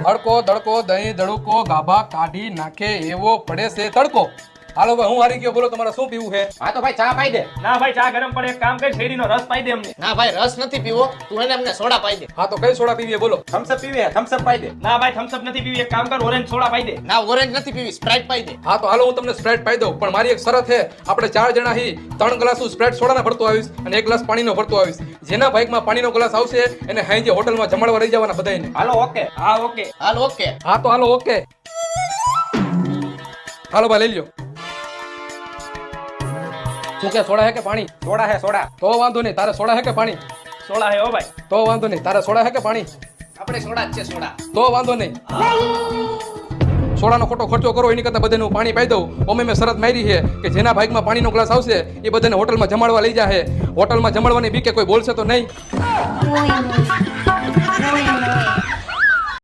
હડકો દડકો દહીં દડુકો ગાભા કાઢી નાખે એવો પડે છે તડકો. હાલો ભાઈ હું હારી ગયો, બોલો તમારે શું પીવું છે? હા તો ભાઈ ચા પાઈ દે. ના ભાઈ ચા ગરમ પડે, એક કામ કર શેરડીનો રસ પાઈ દે અમને. ના ભાઈ રસ નથી પીવો, તું એને અમને સોડા પાઈ દે. હા તો કઈ સોડા પીવી બોલો? થમ્સઅપ પીવે, થમ્સઅપ પાઈ દે. ના ભાઈ થમ્સઅપ નથી પીવી, એક કામ કર ઓરેન્જ સોડા પાઈ દે. ના ઓરેન્જ નથી પીવી, સ્પ્રાઇટ પાઈ દે. હા તો હાલો હું તમને સ્પ્રાઇટ પાઈ દઉં, પણ મારી એક શરત છે, આપણે 4 જણા હી 3 ગ્લાસ હું સ્પ્રાઇટ સોડાના ભરતો આવીશ અને 1 ગ્લાસ પાણીનો ભરતો આવીશ. જેના બાઇકમાં પાણીનો ગ્લાસ આવશે એને હાંજે હોટલમાં જમાડવા લઈ જવાના બધાયને. Hello okay. હા ઓકે. હાલ ઓકે. હા તો હાલો ઓકે. હાલો ભાઈ લઈ લ્યો. શું કે સોડા હે કે પાણી? સોડા હે સોડા. તો વાંધો નહીં, તારે સોડા હે કે પાણી? સોડા હે ઓ ભાઈ. તો વાંધો નહીં, તારે સોડા હે કે પાણી? આપણે સોડા જ છે સોડા. તો વાંધો નહીં. સોડાનો ખોટો ખર્ચો કરો એની કરતા બધાને હું પાણી પાઈ દઉં. ઓમે મેં શરત મારી છે કે જેના ભાગમાં પાણીનો ગ્લાસ આવશે એ બધાને હોટલમાં જમાડવા લઈ જાહે. હોટલમાં જમાડવાની બીકે કોઈ બોલશે તો નહીં. Muy, muy, muy, muy.